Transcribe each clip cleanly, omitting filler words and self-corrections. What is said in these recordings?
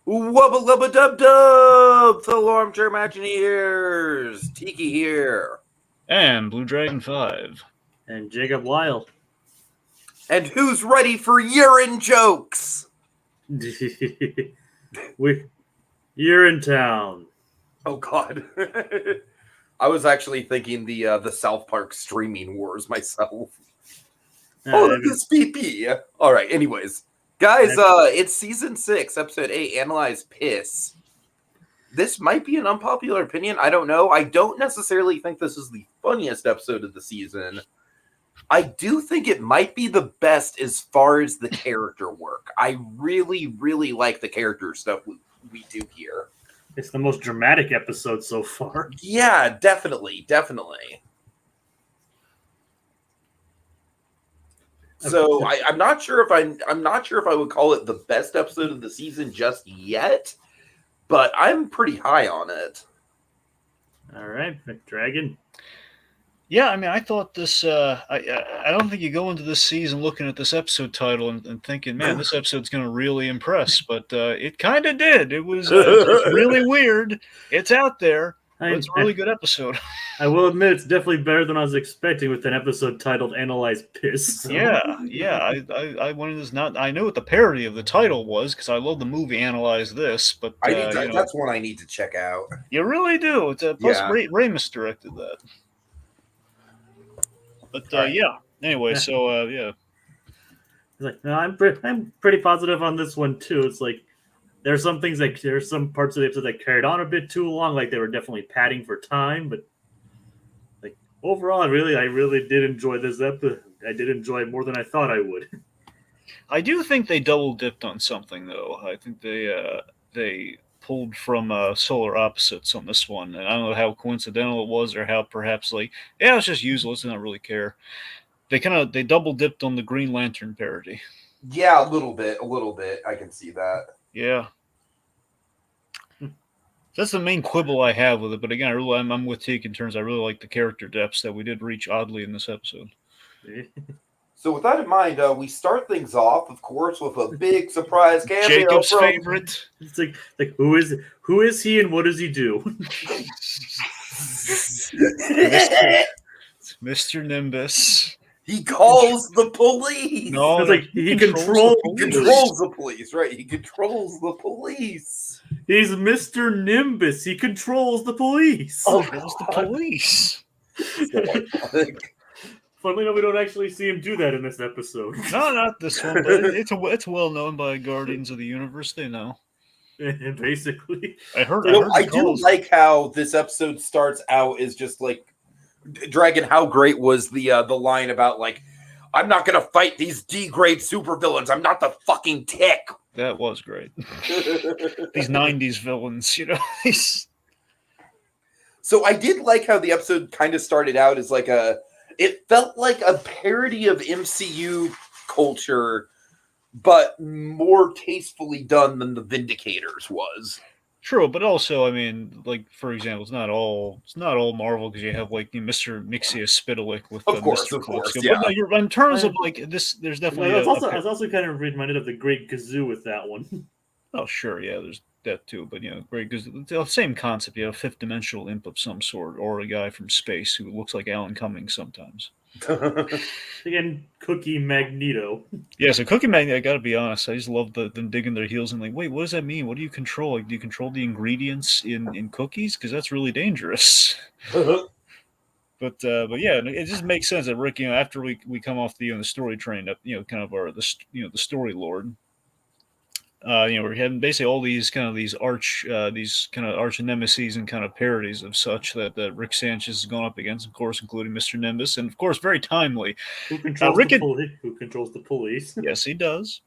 Wubba lubba dub dub, fellow armchair Imagineers. Tiki here. And Blue Dragon 5. And Jacob Lyle. And who's ready for urine jokes? You're in town. Oh God. I was actually thinking the South Park streaming wars myself. This PP. All right, anyways. Guys, it's season 6, episode 8, Analyze Piss. This might be an unpopular opinion. I don't know. I don't necessarily think this is the funniest episode of the season. I do think it might be the best as far as the character work. I really, really like the character stuff we do here. It's the most dramatic episode so far. Yeah, definitely. So I'm not sure if I'm not sure if I would call it the best episode of the season just yet, but I'm pretty high on it. All right, McDragon. Yeah, I mean, I thought this. I don't think you go into this season looking at this episode title and thinking, "Man, this episode's going to really impress." But it kind of did. It was really weird. It's out there. But it's a really good episode. I will admit, it's definitely better than I was expecting with an episode titled "Analyze Piss." So. Yeah. I wanted this not. I knew what the parody of the title was because I love the movie Analyze This, but that's one I need to check out. You really do. It's plus Ramus directed that. But anyway, so yeah. It's like, no, I'm pretty positive on this one too. It's like there's some things like there's some parts of the episode that carried on a bit too long, like they were definitely padding for time. But like overall, I really did enjoy this episode. I did enjoy it more than I thought I would. I do think they double dipped on something though. I think they pulled from Solar Opposites on this one, and I don't know how coincidental it was or how perhaps it's just useless and I don't really care. They double dipped on the Green Lantern parody. Yeah, a little bit. I can see that. Yeah. That's the main quibble I have with it, but again, I'm with Tiki in terms I really like the character depths that we did reach oddly in this episode. So with that in mind, we start things off, of course, with a big surprise cameo. Jacob's favorite. It's like who is he and what does he do? Mr. Nimbus. He calls the police. No, it's like he controls the police, right? He controls the police. He's Mr. Nimbus. He controls the police. Oh, controls the police. Funnily enough, we don't actually see him do that in this episode. No, not this one. But it's well known by Guardians of the Universe. They know. Basically, I do like how this episode starts out is just like. Dragon, how great was the line about I'm not gonna fight these D-grade supervillains. I'm not the fucking Tick. That was great. These 90s villains, So I did like how the episode kind of started out as it felt like a parody of MCU culture, but more tastefully done than the Vindicators was. True, but also, I mean, for example, it's not all Marvel because you have Mr. Mixius Spitalik with Mr. Course, yeah. But no, in terms of this, there's definitely. I was also kind of reminded of the Great Gazoo with that one. Oh, sure, yeah, there's that too. But Great Gazoo, it's the same concept. You have a fifth dimensional imp of some sort, or a guy from space who looks like Alan Cummings sometimes. Again, Cookie Magneto. Yeah, so Cookie Magneto, I gotta be honest, I just love them digging their heels and wait, what does that mean? What do you control? Do you control the ingredients in cookies? Because that's really dangerous. But yeah, it just makes sense that Rick, after we come off the story train, kind of the story lord. We're having basically all these arch nemesis and kind of parodies of such that Rick Sanchez has gone up against, of course, including Mr. Nimbus, and of course, very timely. Who controls the police? Yes, he does.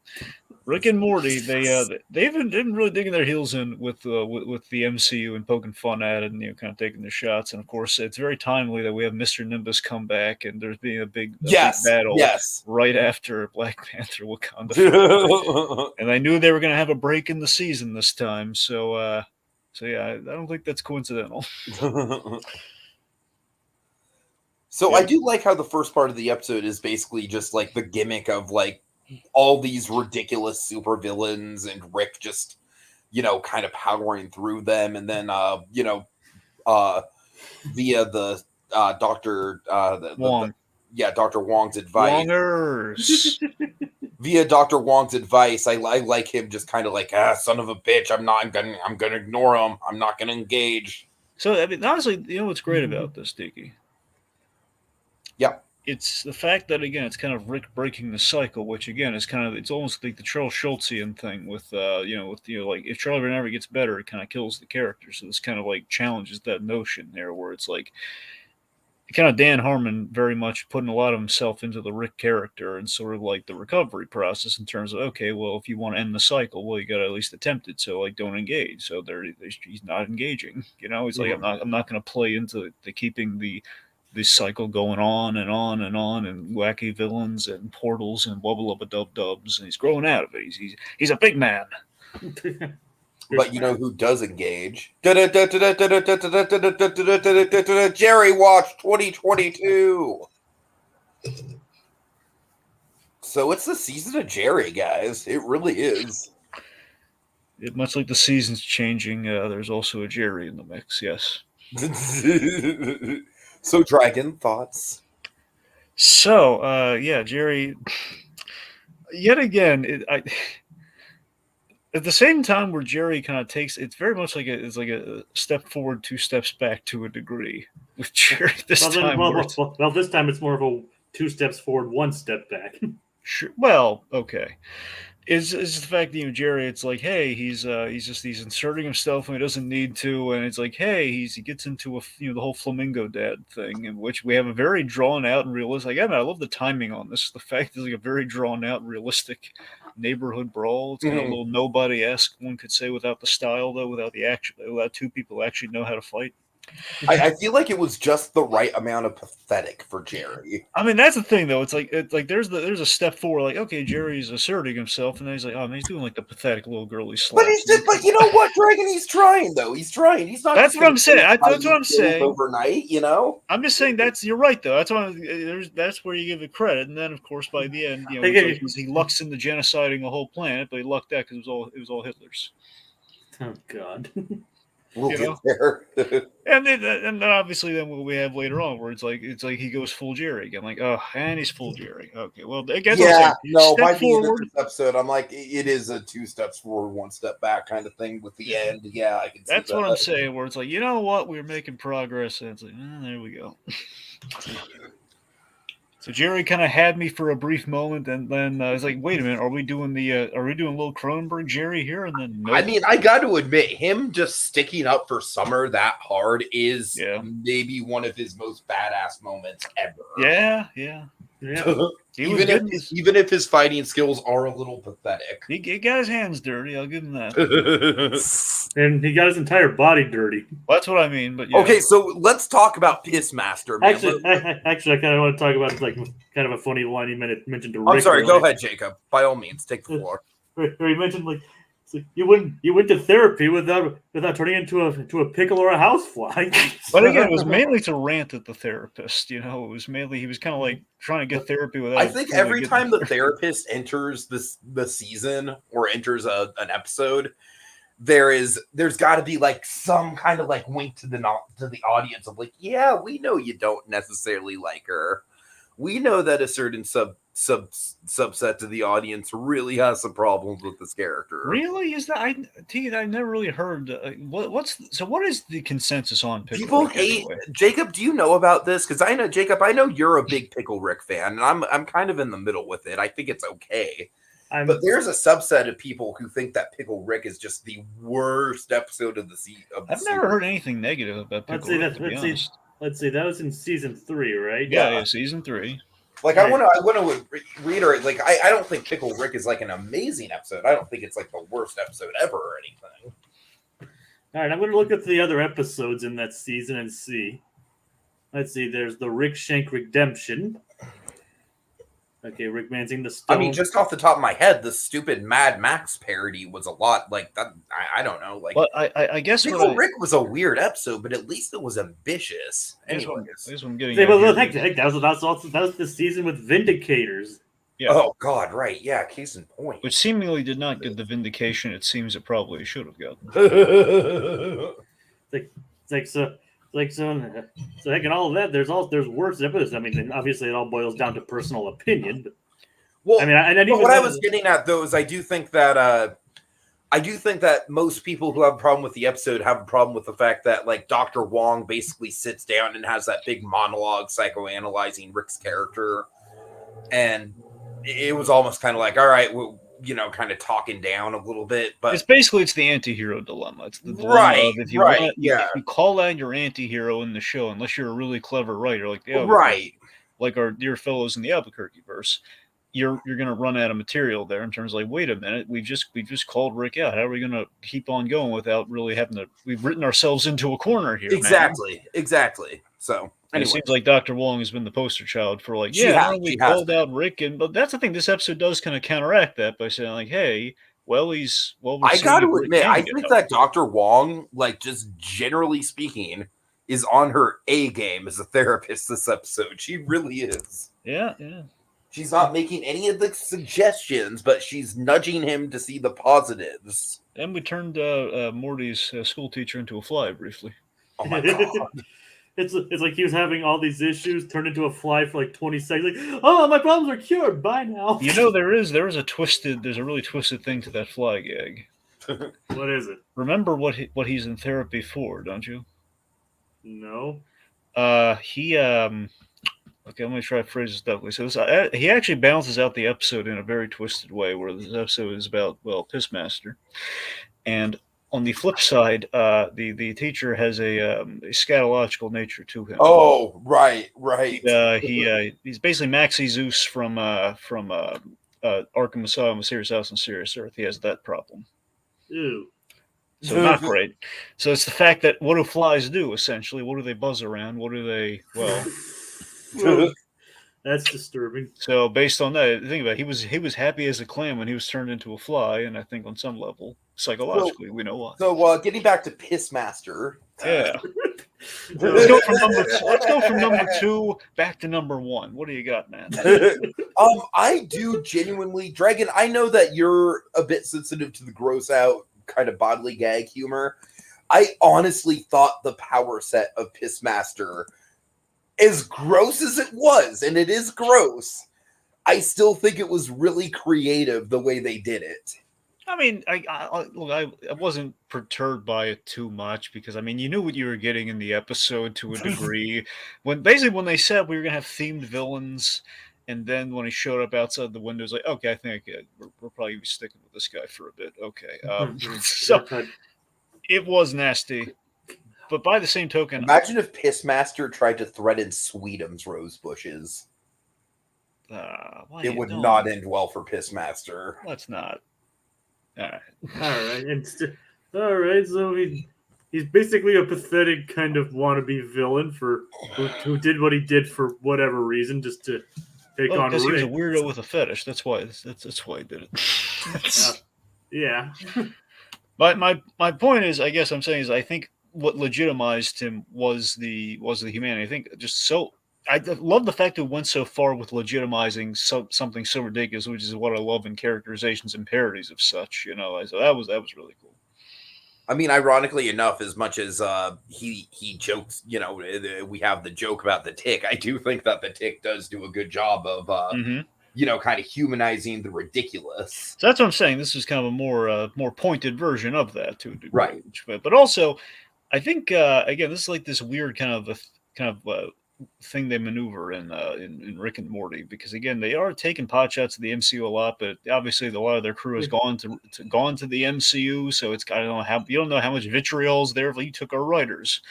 Rick and Morty, they've been really digging their heels in with the MCU and poking fun at it and kind of taking their shots. And of course, it's very timely that we have Mr. Nimbus come back and there's being a big battle right after Black Panther Wakanda. And I knew they were going to have a break in the season this time, so yeah, I don't think that's coincidental. So I do like how the first part of the episode is basically just the gimmick of all these ridiculous supervillains and Rick just kind of powering through them, and then via the Doctor Wong. Dr. Wong's advice. Wongers. Via Dr. Wong's advice, I like him just kind of like, son of a bitch. I'm gonna ignore him. I'm not gonna engage. So I mean, honestly, you know what's great about this, Tiki? Yeah. It's the fact that again, it's kind of Rick breaking the cycle, which again is kind of it's almost like the Charles Schultzian thing with like if Charlie never gets better, it kind of kills the character. So this kind of like challenges that notion there, where it's like kind of Dan Harmon very much putting a lot of himself into the Rick character and sort of like the recovery process in terms of, okay, well, if you want to end the cycle, well, you got to at least attempt it. So like, don't engage. So he's not engaging. He's like, I'm not going to play into the keeping the cycle going on and on and on, and wacky villains and portals and wubble up a dub dubs, and he's growing out of it. He's a big man. But you know who does engage? Jerry Watch 2022. So it's the season of Jerry, guys. It really is. Much like the seasons changing, there's also a Jerry in the mix. Yes. So, Dragon, thoughts? So, Jerry. Yet again, at the same time where Jerry kind of takes, it's very much like it's like a step forward, 2 steps back to a degree with Jerry this time. This time it's more of a 2 steps forward, 1 step back. Sure. Well, okay. Is the fact that Jerry, it's like, hey, he's inserting himself when he doesn't need to, and it's like, hey, he gets into the whole flamingo dad thing, in which we have a very drawn out and realistic. I love the timing on this. The fact is like a very drawn out, realistic neighborhood brawl. It's kind of a little nobody-esque, one could say, without the style though, without the action, without 2 people actually know how to fight. I feel like it was just the right amount of pathetic for Jerry. I mean, that's the thing, though. It's like there's a step forward, like, okay, Jerry's asserting himself, and then he's like, oh man, he's doing like the pathetic little girly slap. But you know what, Dragon? He's trying though. He's trying. He's not. That's what I'm saying. That's what I'm saying. Overnight, I'm just saying you're right though. That's where you give it credit, and then of course by the end, he lucks into genociding the whole planet, but he lucked out because it was all Hitler's. Oh God. We'll get there. and then obviously then what we have later on where it's like he goes full Jerry again, like, oh, and he's full Jerry. Okay, well, I guess by the end of this episode, I'm like, it is a 2 steps forward, 1 step back kind of thing with the end. Yeah, I can see that's what I'm saying. Where it's like, you know what, we're making progress, and it's like, there we go. So Jerry kind of had me for a brief moment, and then I was like, "Wait a minute, are we doing little Cronenberg Jerry here?" And then, nope. I mean, I got to admit, him just sticking up for Summer that hard is maybe one of his most badass moments ever. Yeah. Even if his fighting skills are a little pathetic, he got his hands dirty. I'll give him that. And he got his entire body dirty. Well, that's what I mean. But okay, so let's talk about Pissmaster. Man. Actually, I kind of want to talk about like kind of a funny line he mentioned to Rick. I'm sorry. Go ahead, Jacob. By all means, take the floor. Where he mentioned like. You went to therapy without turning into a pickle or a housefly. But again, it was mainly to rant at the therapist. It was mainly he was kind of like trying to get therapy without. I think every time the therapist enters the season or enters an episode, there's got to be like some kind of like wink to the audience of like, yeah, we know you don't necessarily like her. We know that a certain subset of the audience really has some problems with this character. Really? Is that I never really heard what is the consensus on Pickle Rick hate anyway? Jacob, do you know about this? Because I know you're a big Pickle Rick fan, and I'm kind of in the middle with it. I think it's okay. But there's a subset of people who think that Pickle Rick is just the worst episode of the season. I've never heard anything negative about Pickle Rick, to be honest. Let's see. That was in season 3, right? Yeah, season 3. Like right. I want to reiterate. Like I don't think Pickle Rick is like an amazing episode. I don't think it's like the worst episode ever or anything. All right, I'm going to look at the other episodes in that season and see. Let's see. There's the Rick Shank Redemption. Okay, Rick Mansing the Stone. I mean, just off the top of my head, the stupid Mad Max parody was a lot like that. I don't know. Like, but I guess Pickle Rick was a weird episode, but at least it was ambitious. Anyways, that was the season with Vindicators. Yeah. Oh God, right? Yeah, case in point. Which seemingly did not get the vindication it seems it probably should have gotten. So heck, and all of that. There's worse evidence. I mean, and obviously, it all boils down to personal opinion. But Well, I mean, and but even what I that was is, getting at though is I do think that most people who have a problem with the episode have a problem with the fact that like Dr. Wong basically sits down and has that big monologue psychoanalyzing Rick's character, and it was almost kind of like, all right, well, kind of talking down a little bit, but It's the anti-hero dilemma. It's the dilemma right, of if you right, want, yeah, if you call out your anti-hero in the show, unless you're a really clever writer, like right, like our dear fellows in the Albuquerque verse, you're going to run out of material there in terms of like, wait a minute, we've just called Rick out. How are we going to keep on going without really having to? We've written ourselves into a corner here, exactly. So and anyway, it seems like Dr. Wong has been the poster child for like, we called out Rick, but that's the thing. This episode does kind of counteract that by saying like, hey, I got to admit, I think that Dr. Wong, like just generally speaking, is on her A game as a therapist this episode. She really is. Yeah. She's not making any of the suggestions, but she's nudging him to see the positives. And we turned Morty's school teacher into a fly briefly. Oh my God. It's like he was having all these issues, turned into a fly for like 20 seconds. Like, oh, my problems are cured. Bye now. There's a really twisted thing to that fly gag. What is it? Remember what he's in therapy for, don't you? No. Okay, let me try to phrase this deftly. So he actually balances out the episode in a very twisted way, where this episode is about Pissmaster, and on the flip side, the teacher has a scatological nature to him. Oh, right. He's basically Maxie Zeus from Arkham Asylum, Mysterious House on Serious Earth. He has that problem. Ew. So not great. So it's the fact that what do flies do essentially? What do they buzz around? What do they That's disturbing. So based on that, think about it, he was happy as a clam when he was turned into a fly, and I think on some level, psychologically, we know why. So getting back to Pissmaster. Yeah. Let's go from number 2 back to number 1. What do you got, man? I do genuinely, Dragon, I know that you're a bit sensitive to the gross out kind of bodily gag humor. I honestly thought the power set of Pissmaster, as gross as it was, and it is gross, I still think it was really creative the way they did it. I mean, I wasn't perturbed by it too much because, I mean, you knew what you were getting in the episode to a degree. When they said we were going to have themed villains, and then when he showed up outside the window, it was like, okay, I think we're probably sticking with this guy for a bit. Okay. So it was nasty. But by the same token... Imagine if Pissmaster tried to threaten Sweetums rose bushes. It would not end well for Pissmaster. Let's not. All right. All right. So he's basically a pathetic kind of wannabe villain who did what he did for whatever reason, just to take on Rick. Because he was a weirdo with a fetish. That's why he did it. Yeah. My point is, I guess I'm saying is, I think what legitimized him was the humanity. I think I love the fact that it went so far with legitimizing something so ridiculous, which is what I love in characterizations and parodies of such. So that was really cool. I mean, ironically enough, as much as he jokes, we have the joke about the Tick. I do think that the Tick does do a good job of, kind of humanizing the ridiculous. So that's what I'm saying. This is kind of a more pointed version of that to a degree, right? But also, I think again, this is like this weird kind of thing they maneuver in Rick and Morty, because again, they are taking pot shots at the MCU a lot, but obviously a lot of their crew has gone to the MCU, so it's you don't know how much vitriol's there if you took our writers.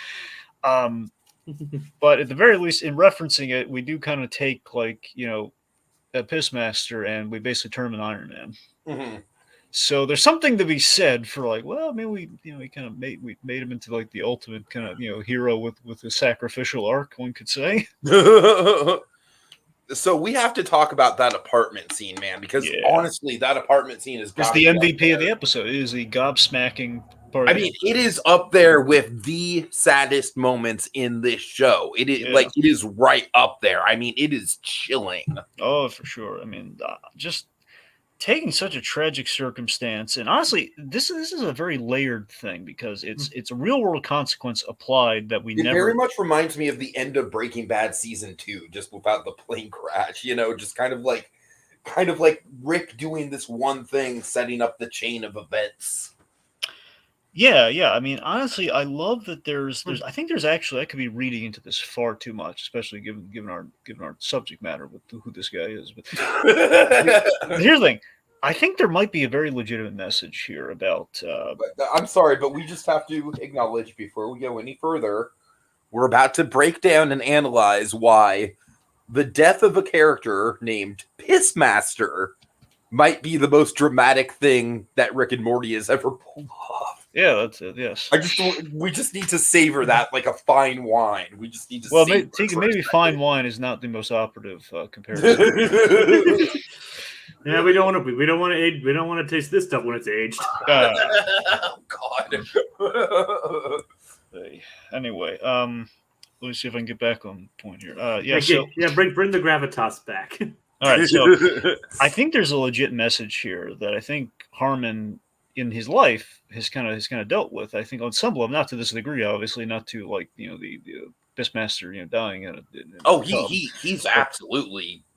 But at the very least, in referencing it, we do kind of take a Pissmaster and we basically turn him an Iron Man. Mm-hmm. So there's something to be said for maybe we made him into the ultimate kind of hero with a sacrificial arc, one could say. So we have to talk about that apartment scene, man, because honestly, that apartment scene is the MVP of the episode. It is the gobsmacking part. I mean, it is up there with the saddest moments in this show. It is it is right up there. I mean, it is chilling. Oh, for sure. I mean, just taking such a tragic circumstance, and honestly, this is a very layered thing because it's a real world consequence applied that it very much reminds me of the end of Breaking Bad season 2, just without the plane crash. Just kind of like Rick doing this one thing, setting up the chain of events. Yeah. I mean, honestly, I love that there's. I think there's actually. I could be reading into this far too much, especially given our subject matter with who this guy is. But here's the thing. I think there might be a very legitimate message here about. I'm sorry, but we just have to acknowledge before we go any further, we're about to break down and analyze why the death of a character named Pissmaster might be the most dramatic thing that Rick and Morty has ever pulled off. Yeah, that's it. Yes. We just need to savor that like a fine wine. We just need to. Well, maybe fine wine is not the most operative comparison. Yeah, we don't want to taste this stuff when it's aged. Oh God. Anyway, let me see if I can get back on point here. Bring the gravitas back. All right, so I think there's a legit message here that I think Harmon in his life has kind of dealt with. I think on some level, not to this degree, obviously, not to like the Beastmaster dying.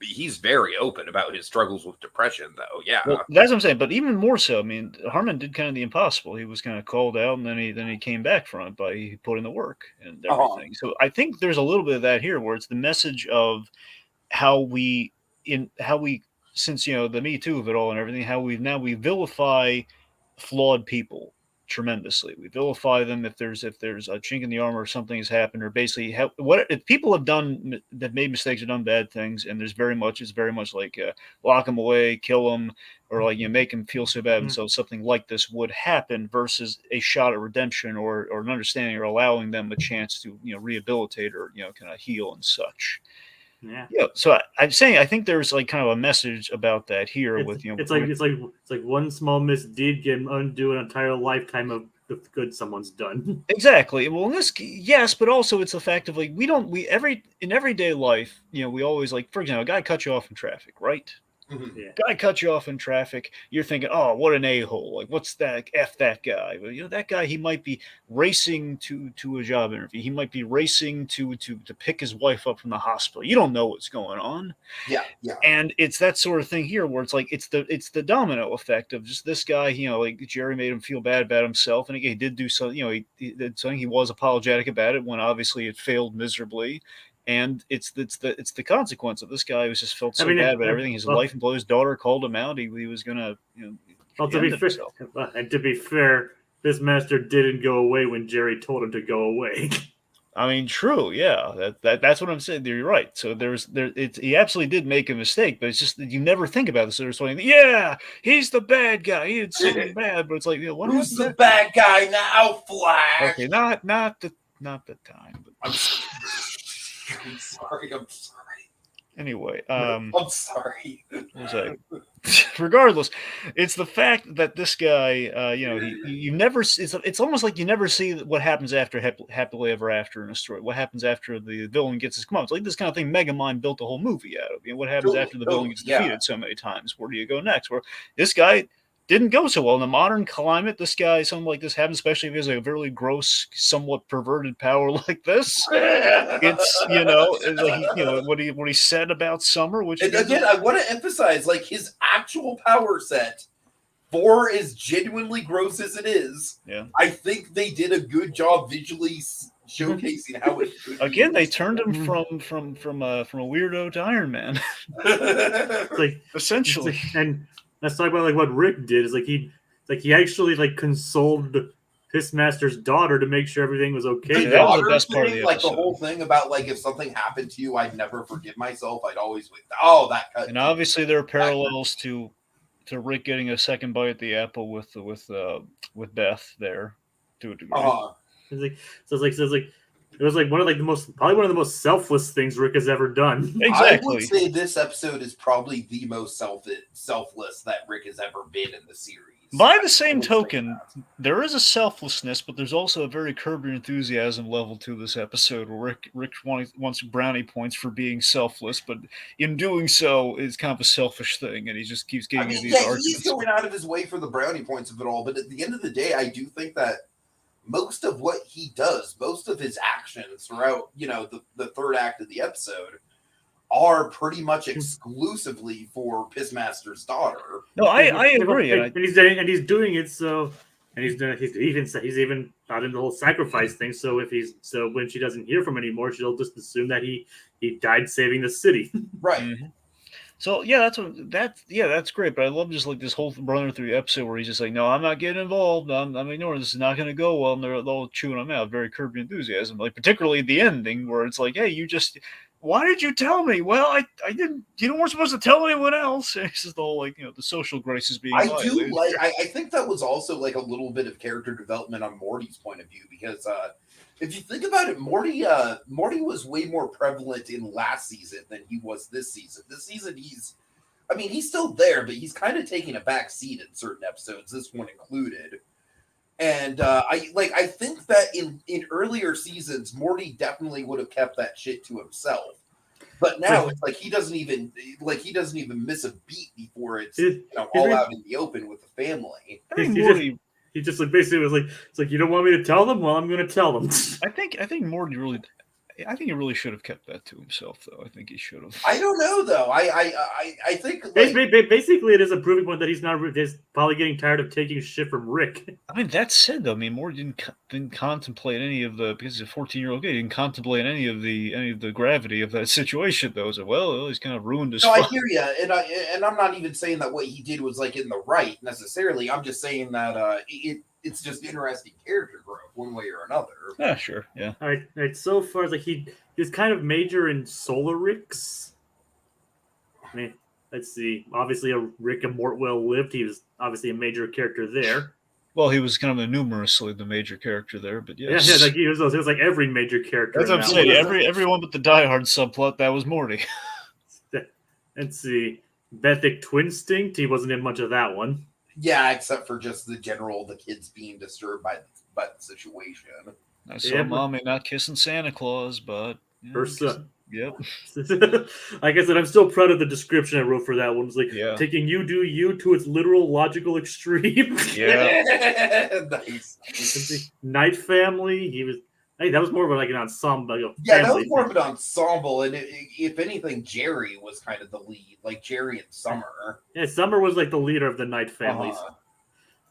He's very open about his struggles with depression, though. Yeah, well, that's what I'm saying. But even more so, I mean, Harmon did kind of the impossible. He was kind of called out, and then he came back from it by putting the work and everything. So I think there's a little bit of that here, where it's the message of how we since the Me Too of it all and everything, how we vilify flawed people tremendously. We vilify them if there's a chink in the armor or something has happened, or basically if people have made mistakes or done bad things, and it's very much like lock them away, kill them, or like make them feel so bad themselves. Something like this would happen versus a shot at redemption or an understanding or allowing them a chance to rehabilitate or kind of heal and such. Yeah. So I'm saying I think there's like kind of a message about that here. It's like one small misdeed can undo an entire lifetime of the good someone's done. Exactly. Well, in this, yes, but also it's the fact of like in everyday life, we always like, for example, a guy cut you off in traffic, right? Mm-hmm. Yeah. Guy cut you off in traffic. You're thinking, oh, what an a-hole! Like, what's that? F that guy. But that guy, he might be racing to a job interview. He might be racing to pick his wife up from the hospital. You don't know what's going on. Yeah. And it's that sort of thing here, where it's like it's the domino effect of just this guy. Like Jerry made him feel bad about himself, and he did do so. He did something. He was apologetic about it when obviously it failed miserably. And it's the consequence of this guy who's just felt so bad about everything. His life and his daughter called him out. He was gonna, to be fair, this master didn't go away when Jerry told him to go away. I mean, true, yeah. That's what I'm saying. You're right. So he absolutely did make a mistake, but it's just that you never think about this. There's something. Yeah, he's the bad guy. He did something bad, but it's like, who's the bad guy now, Flash? Okay, not the time. But I'm sorry. Anyway, I'm sorry. Regardless, it's the fact that this guy, you never. It's almost like you never see what happens after happily ever after in a story. What happens after the villain gets his comeuppance? Like this kind of thing, Megamind built a whole movie out of. What happens after the villain gets defeated so many times? Where do you go next? Where this guy didn't go so well in the modern climate. This guy, something like this happens, especially if he has a very gross, somewhat perverted power like this. It's like what he said about Summer, which again, I want to emphasize, like his actual power set, for as genuinely gross as it is. Yeah, I think they did a good job visually showcasing how it. Again, they turned him from a weirdo to Iron Man. Like essentially, and. Let's talk about like what Rick did. Is he actually like consoled Pissmaster's daughter to make sure everything was okay. That was the best part of the episode. Like the whole thing about like if something happened to you, I'd never forgive myself. I'd always wait. Oh, that cut. And obviously there are parallels to Rick getting a second bite at the apple with Beth there to a degree. It was like one of the most selfless things Rick has ever done. Exactly. I would say this episode is probably the most selfless that Rick has ever been in the series. By the same token, there is a selflessness, but there's also a very Curb Your Enthusiasm level to this episode where Rick wants brownie points for being selfless, but in doing so is kind of a selfish thing, and he just keeps getting into these arguments. He's going out of his way for the brownie points of it all, but at the end of the day, I do think that most of what he does, most of his actions throughout, the third act of the episode are pretty much exclusively for Pissmaster's daughter. No, I agree, and he's doing it so, and he's even not in the whole sacrifice thing. So when she doesn't hear from him anymore, she'll just assume that he died saving the city. Right. Mm-hmm. So yeah, that's great. But I love just like this whole runner through the episode where he's just like, no, I'm not getting involved. I'm ignoring this. Is not going to go well. And they're all chewing him out. Very Curb Your Enthusiasm. Like particularly the ending where it's like, hey, why did you tell me? Well, I didn't. You weren't supposed to tell anyone else. It's just the whole the social graces being. I think that was also like a little bit of character development on Morty's point of view because if you think about it, Morty was way more prevalent in last season than he was this season. This season, he's still there, but he's kind of taking a back seat in certain episodes, this one included. And I think that in earlier seasons, Morty definitely would have kept that shit to himself. But now it's like he doesn't even miss a beat before it's all out in the open with the family. I think Morty. He just basically was like, it's like, you don't want me to tell them? Well, I'm going to tell them. I think Morty really. I think he really should have kept that to himself, though. I think he should have. I don't know, though. I think basically it is a proving point that he's probably getting tired of taking shit from Rick. I mean, that said, though, Morty didn't contemplate any of the because he's a 14-year-old kid. He didn't contemplate any of the gravity of that situation, though. So he's kind of ruined his. No, I hear you, and I'm not even saying that what he did was like in the right necessarily. I'm just saying that it's just interesting character growth one way or another. Yeah, sure. Yeah. All right. So far, like he's kind of major in Solar Ricks. I mean, let's see. Obviously, a Rick and Morty lived. He was obviously a major character there. Well, he was kind of numerously the major character there, but yes. Yeah, like he was like every major character. That's what I'm saying. Everyone but the Die Hard subplot, that was Morty. Let's see. Bethic Twinstinct, he wasn't in much of that one. Yeah, except for just the kids being disturbed by the situation. I saw Mommy not kissing Santa Claus, but her son. Yep. Like I said, I'm still proud of the description I wrote for that one. It's like taking you do you to its literal logical extreme. Yeah. Nice. Night Family. He was. Hey, that was more of like an ensemble. That was more of an ensemble, and if anything, Jerry was kind of the lead, like Jerry and Summer. Yeah, Summer was like the leader of the Night Families.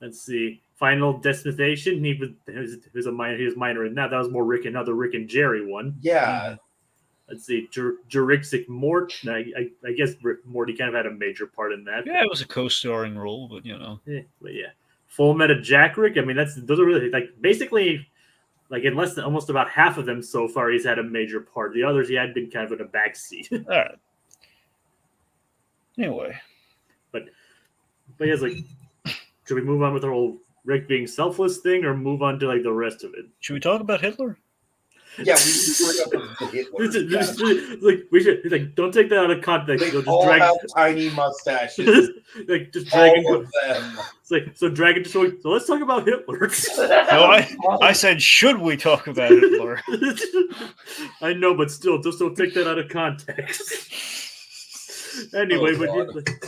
Let's see, Final Destination. He was minor in that. That was more Rick and Jerry one. Yeah. Let's see, Jurassic Mort. I guess Morty kind of had a major part in that. Yeah, it was a co-starring role, but But yeah, Full Meta Jack Rick. I mean, those are really like basically. Like in less than almost about half of them so far, he's had a major part. The others, he had been kind of in a backseat. All right. Anyway, but yeah, it's like, should we move on with our whole Rick being selfless thing, or move on to like the rest of it? Should we talk about Hitler? Yeah, we should like don't take that out of context. They all have tiny mustaches. Like just drag all of them. It's like so drag it to so let's talk about Hitler. No, I said should we talk about Hitler? I know, but still, just don't take that out of context. Anyway, but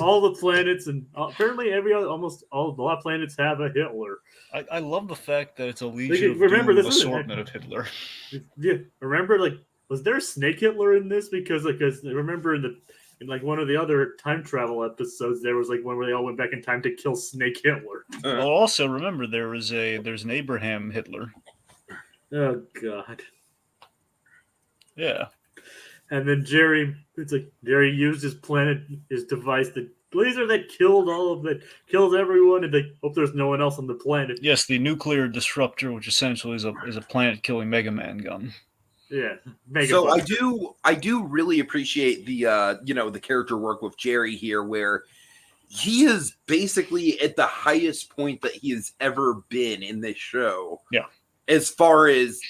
all the planets and apparently a lot of planets have a Hitler. I love the fact that it's a Legion of Doom assortment of Hitler. Yeah, remember, like, was there a Snake Hitler in this? Because remember in like one of the other time travel episodes, there was like one where they all went back in time to kill Snake Hitler. Well, also remember there's an Abraham Hitler. Oh God. Yeah. And then Jerry used his device, the laser that kills everyone, and they hope there's no one else on the planet. Yes, the nuclear disruptor, which essentially is a planet-killing Mega Man gun. Yeah. So I do really appreciate the the character work with Jerry here, where he is basically at the highest point that he has ever been in this show. Yeah. As far as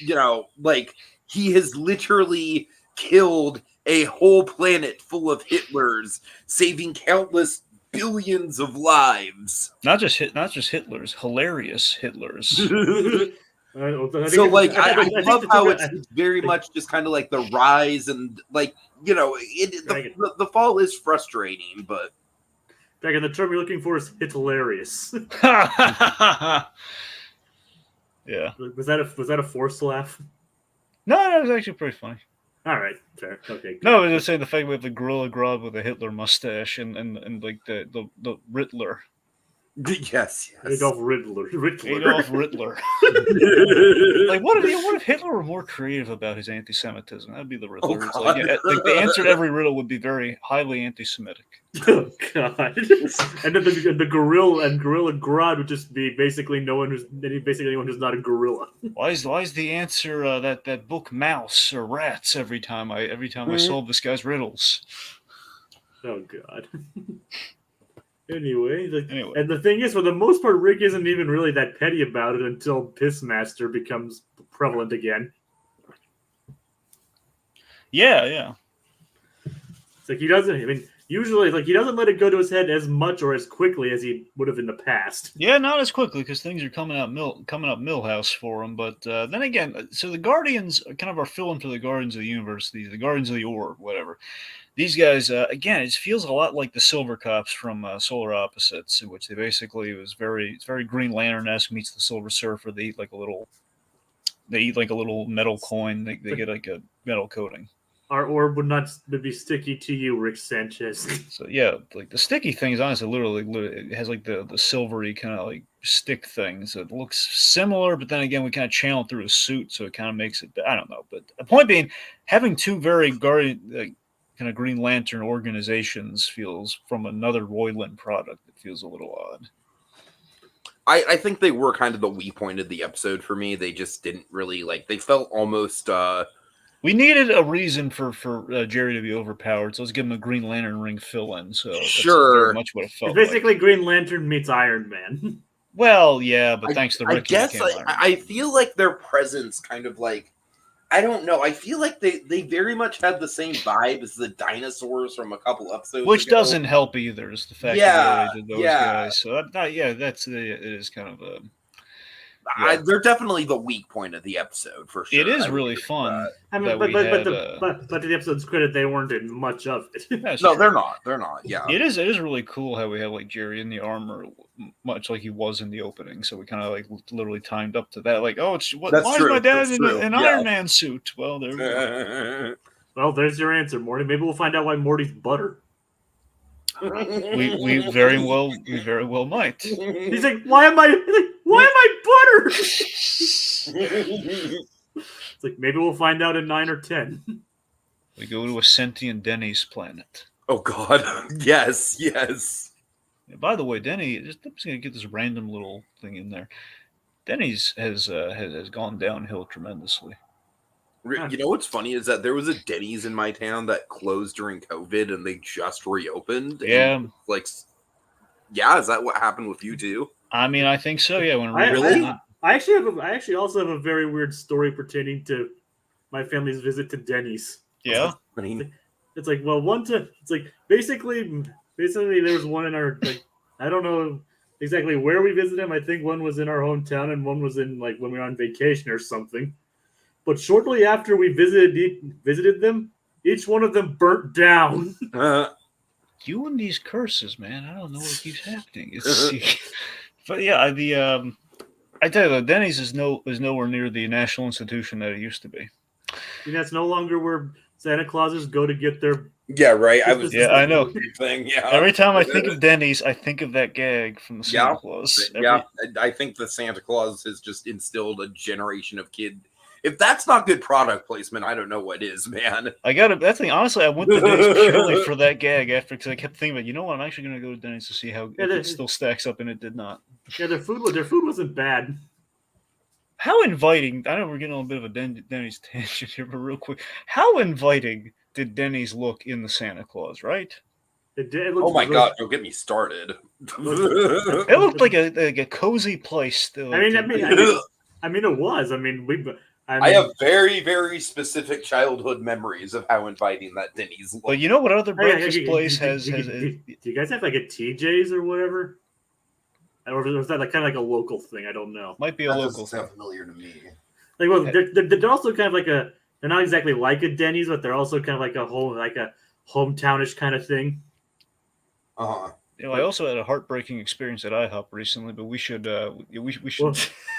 like he has literally killed a whole planet full of Hitlers, saving countless billions of lives. Not just Hitler's, hilarious Hitlers. So, like, I love how it's very much just kind of like the rise and, like, you know, the fall is frustrating, but... Dragon, the term you're looking for is hilarious. Yeah. Was that a forced laugh? No, that was actually pretty funny. All right, fair. Okay. Good. No, I was just saying the fact we have the Gorilla Grodd with a Hitler mustache and like the Riddler. Yes. Adolf Riddler. Adolf Riddler. Like, what if Hitler were more creative about his anti-Semitism? That'd be the Riddler. Oh, like the answer to every riddle would be very highly anti-Semitic. Oh God! And then the gorilla and Gorilla Grodd would just be basically anyone who's not a gorilla. Why is the answer that book mouse or rats every time I solve this guy's riddles? Oh God. Anyway, Anyway, and the thing is, for the most part, Rick isn't even really that petty about it until Pissmaster becomes prevalent again. Yeah. It's like he doesn't. I mean, usually, like he doesn't let it go to his head as much or as quickly as he would have in the past. Yeah, not as quickly because things are coming up Millhouse for him. But then again, so the Guardians kind of are filling for the Guardians of the Universe, the Guardians of the Orb, whatever. These guys, again, it feels a lot like the Silver Cops from Solar Opposites, in which they basically it's very Green Lantern-esque meets the Silver Surfer. They eat like a little metal coin. They get like a metal coating. Our orb would be sticky to you, Rick Sanchez. So yeah, like the sticky thing is honestly literally it has like the silvery kind of like stick thing. So it looks similar, but then again we kind of channel through a suit, so it kind of makes it. I don't know, but the point being, having two very kind of Green Lantern organizations feels from another Roiland product. It feels a little odd. I think they were kind of the weak point of the episode for me. They just didn't really they felt almost. We needed a reason for Jerry to be overpowered, so let's give him a Green Lantern ring fill-in. So that's very much what it felt. It's basically like Green Lantern meets Iron Man. Well, yeah, but thanks to Rick, I guess I feel like their presence kind of like. I don't know. I feel like they very much had the same vibe as the dinosaurs from a couple episodes which ago. Doesn't help either. Is the fact that they did those guys. So it is kind of a. Yeah. They're definitely the weak point of the episode for sure. It is really fun. I mean, but to the episode's credit, they weren't in much of it. No, they're not. They're not. Yeah, it is really cool how we have like Jerry in the armor, much like he was in the opening. So we kind of like literally timed up to that. Like, why is my dad in an Iron Man suit? Well, there we go. Well, there's your answer, Morty. Maybe we'll find out why Morty's butter. we very well might. He's like, why am I butter? It's like, maybe we'll find out in 9 or 10. We go to a sentient Denny's planet. Oh God, yes. By the way, Denny, I'm just gonna get this random little thing in there. Denny's has gone downhill tremendously. You know what's funny is that there was a Denny's in my town that closed during COVID, and they just reopened. Yeah, is that what happened with you too? I mean, I think so. Yeah, I actually also have a very weird story pertaining to my family's visit to Denny's. Yeah, it's like it's like basically there was one in our I don't know exactly where we visited them. I think one was in our hometown and one was in when we were on vacation or something. But shortly after we visited them, each one of them burnt down. You and these curses, man. I don't know what keeps happening. But yeah, I tell you though, Denny's is nowhere near the national institution that it used to be. And that's no longer where Santa Clauses go to get their. Yeah, right. I know. Thing. Yeah. Every time I think of Denny's, I think of that gag from the Santa Claus. I think the Santa Claus has just instilled a generation of kids. If that's not good product placement, I don't know what is, man. That thing. Honestly, I went to Denny's purely for that gag because I kept thinking, you know what? I'm actually going to go to Denny's to see how it still stacks up, and it did not. Yeah, their food wasn't bad. How inviting! I know we're getting a little bit of a Denny's tangent here, but real quick, how inviting did Denny's look in the Santa Claus? Right? Oh my God! Don't get me started. It looked like a cozy place. Still, I mean, it was. I I have very, very specific childhood memories of how inviting that Denny's looked. But you know what other breakfast place do has? do you guys have like a TJ's or whatever? Or was that like kind of like a local thing? I don't know. Might be a That local doesn't thing. sound familiar to me. Like, well, they're also kind of like a. They're not exactly like a Denny's, but they're also kind of like a hometownish kind of thing. Uh-huh. You know, I also had a heartbreaking experience at IHOP recently, but we should we should.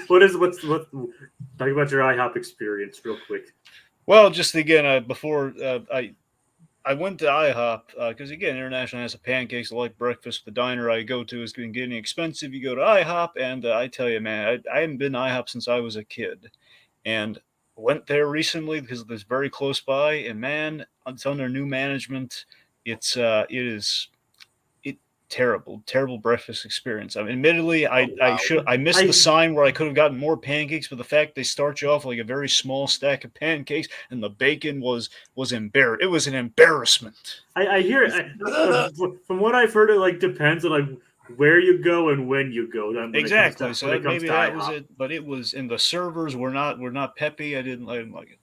What's talk about your IHOP experience real quick. Well, just again, before I went to IHOP because again, International has a pancakes. I like breakfast. The diner I go to is getting expensive. You go to IHOP, and I tell you, man, I hadn't been to IHOP since I was a kid, and went there recently because it's very close by. And man, it's under new management. It is terrible breakfast experience. I mean, admittedly, I missed the sign where I could have gotten more pancakes, but the fact they start you off like a very small stack of pancakes and the bacon was it was an embarrassment. I hear from what I've heard, it like depends on like where you go and when you go. Exactly. So maybe that was it, but it was, and the servers were not peppy. I didn't like it.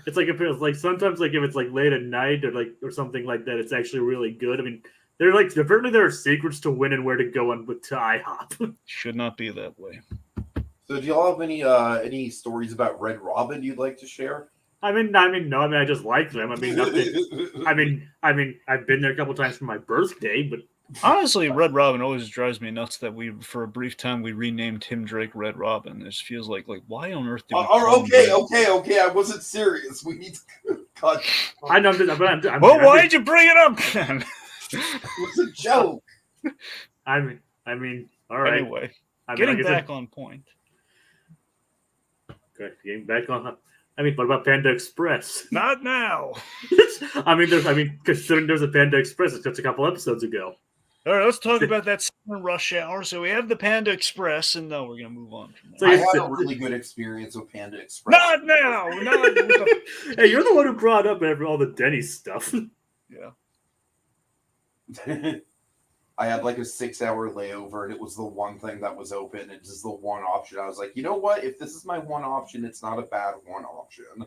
It's like if it's like sometimes like if it's like late at night or something like that, it's actually really good. I mean, they're like apparently there are secrets to when and where to go on with to IHOP. Should not be that way. So, do y'all have any stories about Red Robin you'd like to share? I mean, no. I mean, I just like them. I mean, nothing. I mean, I've been there a couple times for my birthday, but honestly, Red Robin always drives me nuts that we, for a brief time, we renamed Tim Drake Red Robin. This feels like why on earth did we? Okay. I wasn't serious. We need to cut. I know. Well, why'd you bring it up then? It was a joke. I mean, all right. Anyway, getting back on point. Okay, getting back on. I mean, what about Panda Express? Not now. Considering there's a Panda Express, it's just a couple episodes ago. All right, let's talk about that rush hour. So we have the Panda Express, and now we're going to move on from that. So I had a really good experience with Panda Express. Not now. Hey, you're the one who brought up all the Denny's stuff. Yeah. I had like a 6-hour layover, and it was the one thing that was open. It's just the one option. I was like, you know what? If this is my one option, it's not a bad one option.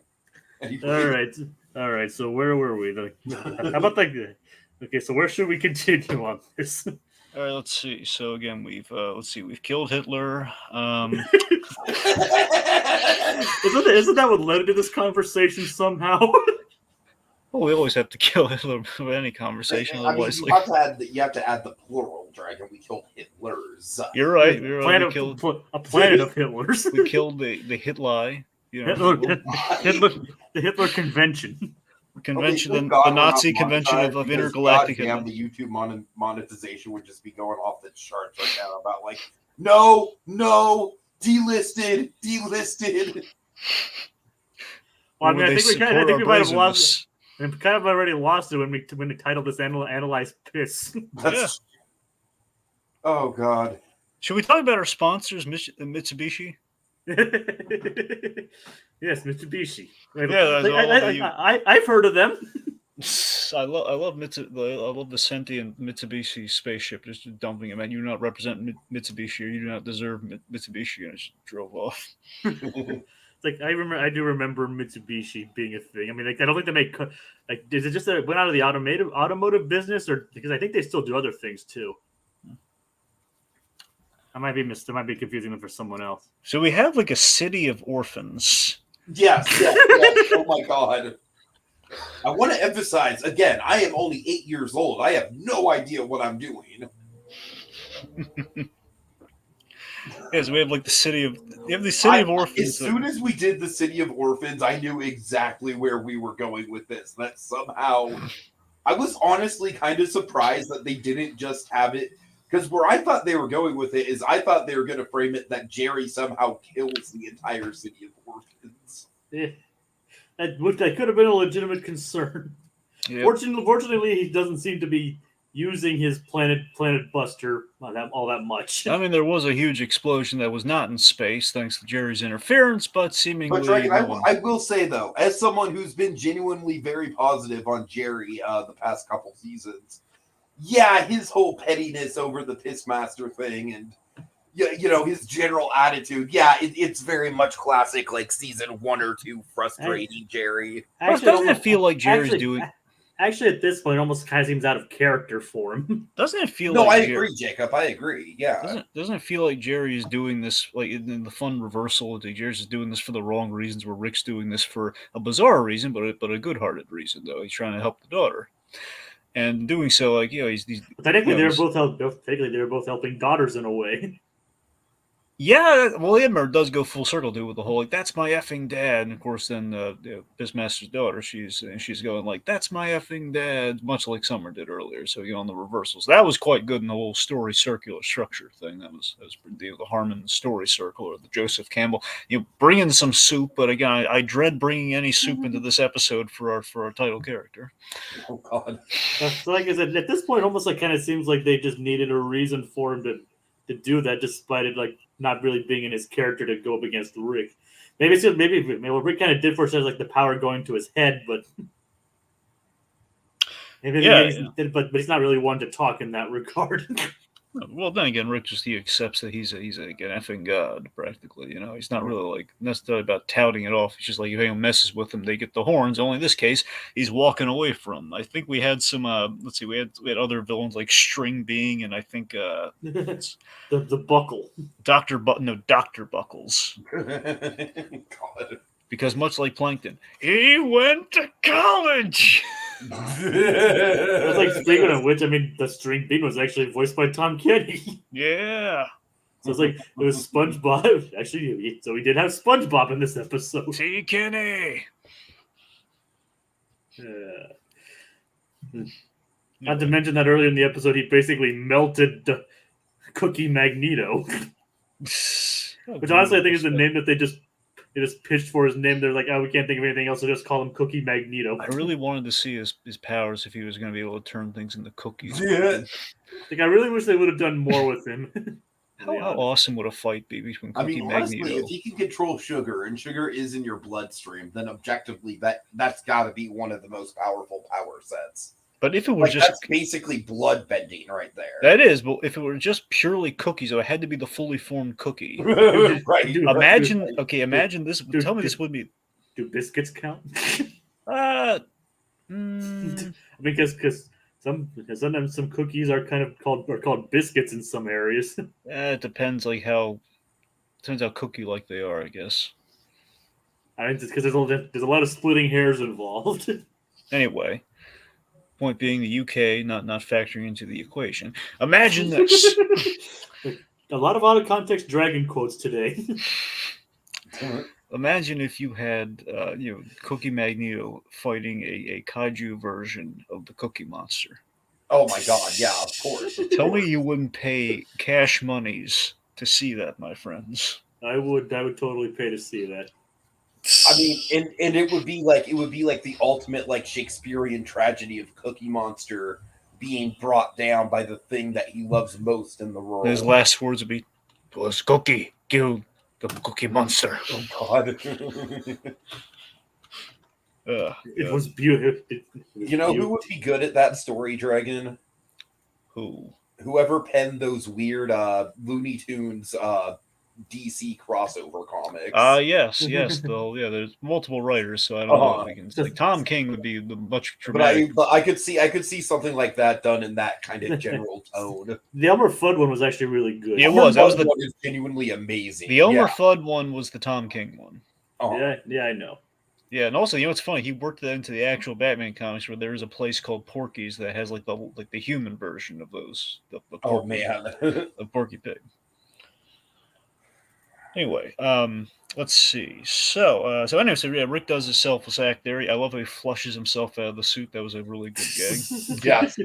Anyway. All right. So where were we? How about like? Okay, so where should we continue on this? All right, let's see. So again, we've killed Hitler. Isn't that what led to this conversation somehow? Well, we always have to kill Hitler with any conversation. Otherwise, you have to add the plural, Dragon. We killed Hitlers. You're right. A planet of Hitlers. We killed the Hitler. You know, the Hitler convention. The Nazi convention of intergalactic. The YouTube monetization would just be going off the charts right now about like, no, delisted. Well, I mean, I think we might have lost. And kind of already lost it when we titled this "Analyze Piss." Yeah. Oh God! Should we talk about our sponsors, Mitsubishi? Yes, Mitsubishi. I've heard of them. I love the sentient Mitsubishi spaceship just dumping it. Man, you do not represent Mitsubishi, or you do not deserve Mitsubishi, and it just drove off. Like I do remember Mitsubishi being a thing. I mean, like I don't think they make is it just that it went out of the automotive business, or because I think they still do other things too. I might be confusing them for someone else. So we have like a city of orphans. Yes. Oh my God. I want to emphasize again, I am only 8 years old. I have no idea what I'm doing. Yes, we have like the city of orphans. As soon as we did the city of orphans, I knew exactly where we were going with this. That somehow, I was honestly kind of surprised that they didn't just have it. Because where I thought they were going with it is I thought they were going to frame it that Jerry somehow kills the entire city of orphans. Yeah. That could have been a legitimate concern. Yep. Fortunately, he doesn't seem to be using his planet buster all that much. I mean, there was a huge explosion that was not in space thanks to Jerry's interference, but seemingly... But Dragon, I will say, though, as someone who's been genuinely very positive on Jerry the past couple seasons, yeah, his whole pettiness over the Pissmaster thing and you know, his general attitude. Yeah, it's very much classic, like season 1 or 2 frustrating Jerry. Doesn't it feel like Jerry's doing? Actually, at this point, it almost kind of seems out of character for him. Doesn't it feel No, like I agree, Jacob. I agree. Yeah. Doesn't it feel like Jerry is doing this like in the fun reversal? Jerry's is doing this for the wrong reasons, where Rick's doing this for a bizarre reason, but a good-hearted reason. Though he's trying to help the daughter, and doing so, like he's technically they were both helping daughters in a way. Yeah, well, Edmund does go full circle with the whole like that's my effing dad, and of course then Bismaster's daughter, she's going like that's my effing dad, much like Summer did earlier. So on the reversals, that was quite good in the whole story circular structure thing. That was the Harmon story circle or the Joseph Campbell. Bring in some soup, but again, I dread bringing any soup into this episode for our title character. Oh God! So like I said, at this point, almost like kind of seems like they just needed a reason for him to do that, despite it like not really being in his character to go up against Rick. Maybe what Rick kind of did for us is like the power going to his head, but but he's not really one to talk in that regard. Well, then again, Rick he accepts that he's an effing god, practically. He's not really like necessarily about touting it off. It's just like if anyone messes with him, they get the horns. Only in this case, he's walking away from them. I think we had some. Let's see, we had other villains like String Being, and I think the Buckle, Dr. Buckles. God. Because much like Plankton, he went to college. It was like, speaking of which, I mean, the String Bean was actually voiced by Tom Kenny. Yeah. So it's like it was SpongeBob. Actually, so we did have SpongeBob in this episode. T. Kenny. Not to mention that earlier in the episode, he basically melted Cookie Magneto. Which honestly, I think is the name that they just pitched for his name. They're like, oh, we can't think of anything else, so just call him Cookie Magneto. I really wanted to see his powers if he was going to be able to turn things into cookies. Yeah. Like, I really wish they would have done more with him. How awesome would a fight be between Cookie Magneto? Honestly, if he can control sugar, and sugar is in your bloodstream, then objectively, that's got to be one of the most powerful power sets. But if it was just... That's basically blood bending right there. That is, but if it were just purely cookies, so it had to be the fully formed cookie. Right. Imagine this. Tell me this would be... Do biscuits count? Because sometimes some cookies are kind of called biscuits in some areas. It depends how cookie-like they are, I guess. I mean, just because there's a lot of splitting hairs involved. Anyway... Point being, the UK not factoring into the equation. Imagine this. A lot of out of context dragon quotes today. Imagine if you had Cookie Magneto fighting a kaiju version of the Cookie Monster. Oh my God! Yeah, of course. Tell me you wouldn't pay cash monies to see that, my friends. I would totally pay to see that. I mean, and it would be like the ultimate like Shakespearean tragedy of Cookie Monster being brought down by the thing that he loves most in the world. His last words would be, "Was Cookie killed the Cookie Monster?" Oh God! It was beautiful. Who would be good at that story, Dragon? Who? Whoever penned those weird Looney Tunes DC crossover comics. Yes. Though, there's multiple writers, so I don't know if we can. Like Tom King would be the much dramatic. But I could see something like that done in that kind of general tone. The Elmer Fudd one was actually really good. It was. That was one is genuinely amazing. The Elmer Fudd one was the Tom King one. Yeah, I know. Yeah, and also, it's funny. He worked that into the actual Batman comics, where there is a place called Porky's that has like the human version of those. The Porky Pig. Anyway, let's see. So Rick does his selfless act there. I love how he flushes himself out of the suit. That was a really good gag. Yes.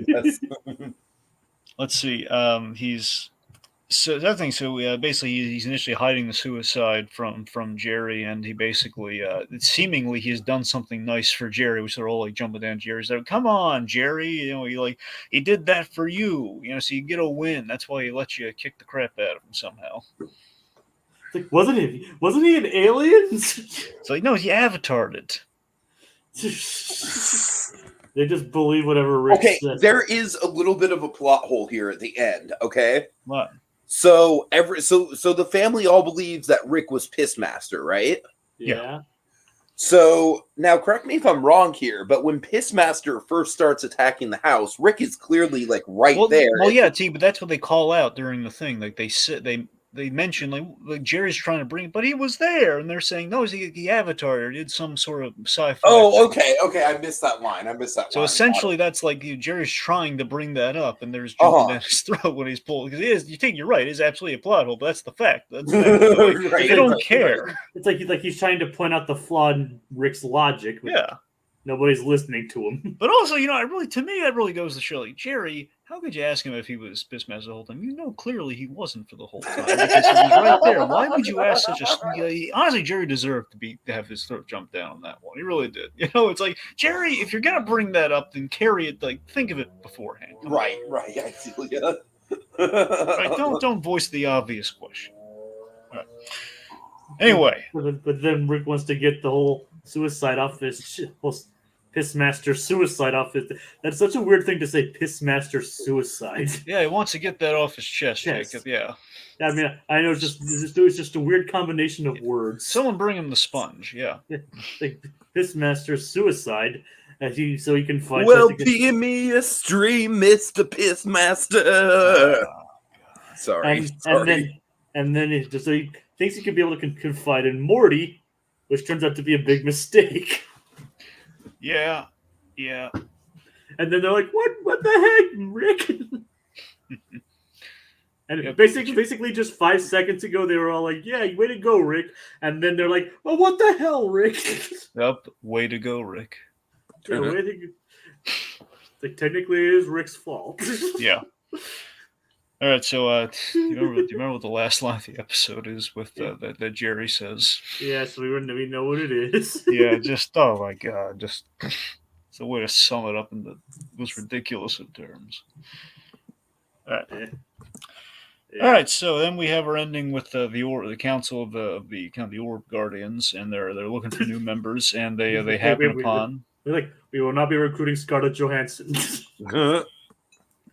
Let's see. Basically, he's initially hiding the suicide from Jerry, and he basically, seemingly, he has done something nice for Jerry. We sort of all like jumping down Jerry's there. Come on, Jerry! He did that for you. So you get a win. That's why he let you kick the crap out of him somehow. Like, wasn't he an alien? It's like, no, he avatared it. They just believe whatever Rick says. There is a little bit of a plot hole here at the end, okay? What? So the family all believes that Rick was Pissmaster, right? Yeah. So now, correct me if I'm wrong here, but when Pissmaster first starts attacking the house, Rick is clearly like right there. Well, yeah, but that's what they call out during the thing. Like they mention like Jerry's trying to bring, but he was there, and they're saying no, he avatared or did some sort of sci-fi. Oh, okay, I missed that line. So essentially, that's like Jerry's trying to bring that up, and there's jumping down his throat when he's pulling. Because you're right, it is absolutely a plot hole, but that's the fact. That's like, right, they don't care. It's like he's trying to point out the flaw in Rick's logic. Yeah. Nobody's listening to him. But also, to me, that really goes to show, like, Jerry, how could you ask him if he was Pissmaster the whole time? Clearly he wasn't for the whole time because he was right there. Why would you ask such a? Honestly, Jerry deserved to have his throat jumped down on that one. He really did. It's like, Jerry, if you're gonna bring that up, then carry it. Like, think of it beforehand. Right. I feel you. Right, don't voice the obvious question. Right. Anyway, but then Rick wants to get the whole suicide off his Pissmaster suicide off his. That's such a weird thing to say. Pissmaster suicide. Yeah, he wants to get that off his chest, Jacob. Yeah. I mean, I know it's just a weird combination of words. Someone bring him the sponge. Yeah. Like Pissmaster suicide, so he can find. Well, give me a stream, Mr. Pissmaster. Sorry. And then he thinks he could be able to confide in Morty, which turns out to be a big mistake. Yeah. And then they're like, "What the heck, Rick?" And basically, just 5 seconds ago, they were all like, "Yeah, way to go, Rick." And then they're like, "Oh, what the hell, Rick?" Yep, way to go, Rick. Yeah, technically, it is Rick's fault. Yeah. All right, so do you remember what the last line of the episode is with that Jerry says? Yeah, so we know what it is. Yeah, oh my god, it's a way to sum it up in the most ridiculous of terms. All right. Yeah. All right, so then we have our ending with the council of the Orb Guardians, and they're looking for new members, and they happen upon. We will not be recruiting Scarlett Johansson. But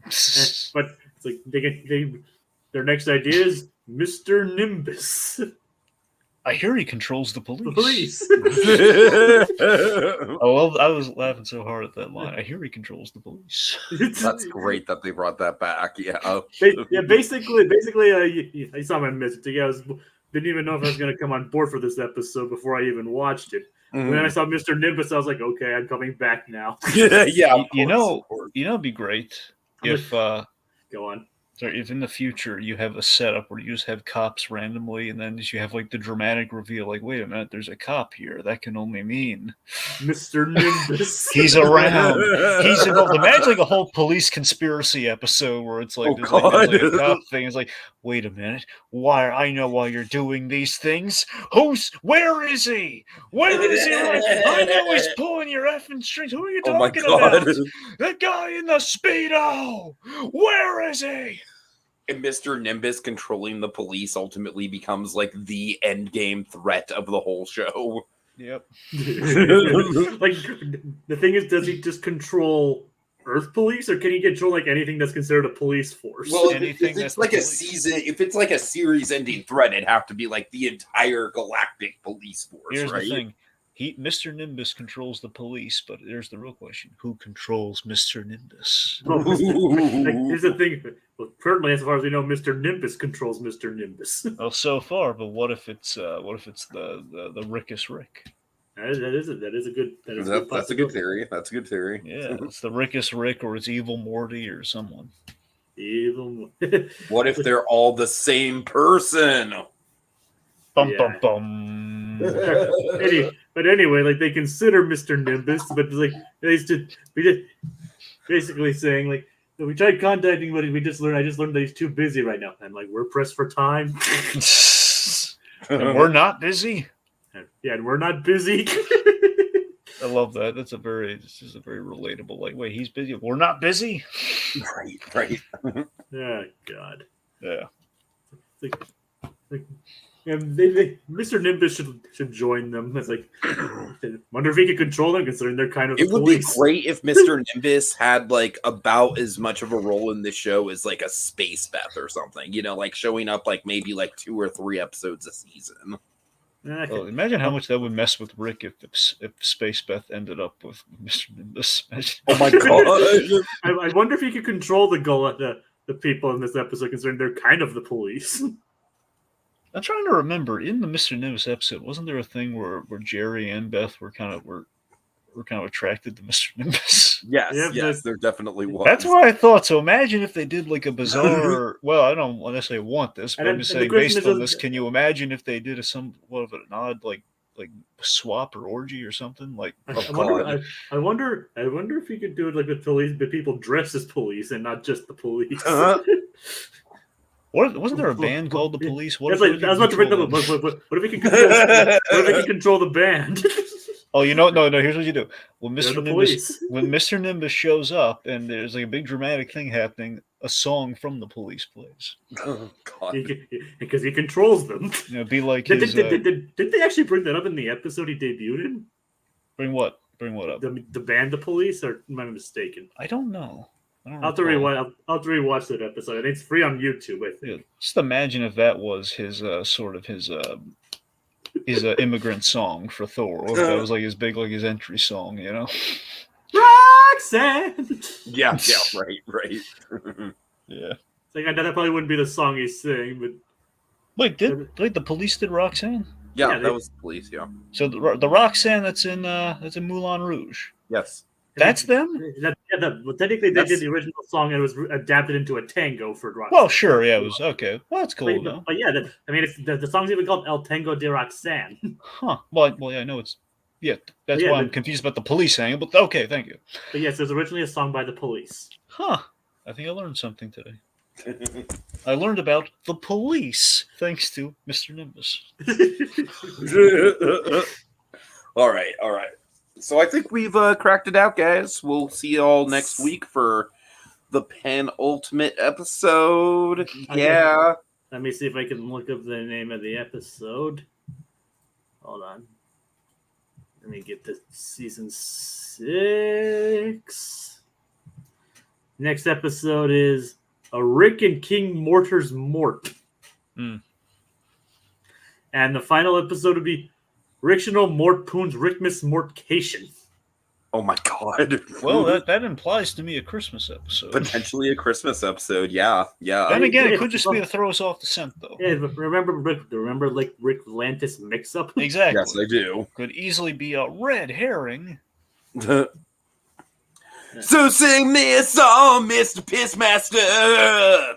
it's like their next idea is Mr. Nimbus. I hear he controls the police. Police. Oh, well, I was laughing so hard at that line. I hear he controls the police. That's great that they brought that back. Yeah. Basically, I saw my message. I didn't even know if I was going to come on board for this episode before I even watched it. Mm-hmm. When I saw Mr. Nimbus, I was like, okay, I'm coming back now. Yeah. It'd be great if go on. Sorry, if in the future you have a setup where you just have cops randomly, and then you have like the dramatic reveal, like, wait a minute, there's a cop here. That can only mean Mr. Nimbus. He's around. He's involved. Imagine like a whole police conspiracy episode where it's like, there's like a cop thing. It's like, wait a minute, I know why you're doing these things. Where is he? Where is he? I know he's pulling your effing strings. Who are you talking about? The guy in the Speedo. Where is he? And Mr. Nimbus controlling the police ultimately becomes like the end game threat of the whole show. Yep. Like the thing is, does he just control Earth police, or can he control like anything that's considered a police force? Well, if it's like a season, if it's like a series-ending threat, it'd have to be like the entire galactic police force. Here's right? the thing. Mr. Nimbus controls the police, but there's the real question: who controls Mr. Nimbus? Here's the thing. Well, currently, as far as we know, Mr. Nimbus controls Mr. Nimbus. Well, so far, but what if it's the Rickus Rick? That's a good theory. That's a good theory. Yeah, it's the Rickus Rick, or it's Evil Morty, or someone. Evil. What if they're all the same person? Bum bum bum. But anyway, like they consider Mr. Nimbus, but like basically saying like we tried contacting, but I just learned that he's too busy right now. And like we're pressed for time. And we're not busy. Yeah, and we're not busy. I love that. This is a very relatable. Like, wait, he's busy. We're not busy. Right. Oh God. Yeah. Mr. Nimbus should join them. It's like, wonder if he could control them, considering they're kind of It would police. be great if Mr. Nimbus had like about as much of a role in this show as like a Space Beth or something. You know, like showing up like maybe like 2 or 3 episodes a season. Well, imagine how much that would mess with Rick if Space Beth ended up with Mr. Nimbus. Oh my god! I wonder if he could control the people in this episode, considering they're kind of the police. I'm trying to remember, in the Mr. Nimbus episode, wasn't there a thing where Jerry and Beth were kind of attracted to Mr. Nimbus? Yes, there definitely was. That's what I thought. So imagine if they did like a bizarre. Well, I don't necessarily want this, but I'm just saying, based on this, can you imagine if they did an odd like swap or orgy or something? Like, I wonder if you could do it like with police, but people dressed as police and not just the police. Wasn't there a band called the Police? What if we can control the band? Oh, no. Here's what you do. When Mr. Nimbus shows up and there's like a big dramatic thing happening, a song from the Police plays. Oh god! Because he controls them. Be like did they actually bring that up in the episode he debuted in? Bring what? Bring what up? The band, the Police, or am I mistaken? I don't know. I'll have to rewatch that episode. I think it's free on YouTube, I think. Yeah, just imagine if that was his immigrant song for Thor. Or if that was like his big, like his entry song, you know? Roxanne! Yeah, right. Yeah. Like, I know that probably wouldn't be the song he's singing, but... Wait, the Police did Roxanne? Yeah, that was the Police, yeah. So the Roxanne that's in Moulin Rouge? Yes. That's them? Technically, they did the original song and it was adapted into a tango for Roxanne. Well, sure, yeah, it was okay. Well, that's cool, though. But yeah, the song's even called El Tango de Roxanne. Huh. Well, yeah, I know it's... Yeah, that's why I'm confused about the Police saying it, but okay, thank you. But yes, it was originally a song by the Police. Huh. I think I learned something today. I learned about the Police, thanks to Mr. Nimbus. All right. So I think we've cracked it out, guys. We'll see you all next week for the penultimate episode. Yeah. Let me see if I can look up the name of the episode. Hold on. Let me get to season 6. Next episode is a Rick and King Mortar's Mort. And the final episode would be Rictional Mort Poon's Rickmas Mortcation. Oh my god. Well, that implies to me a Christmas episode. Potentially a Christmas episode, yeah. Then again, it could just be to throw us off the scent, though. Yeah, but remember like Rick Lantis mix-up? Exactly. Yes, I do. Could easily be a red herring. So sing me a song, Mr. Pissmaster!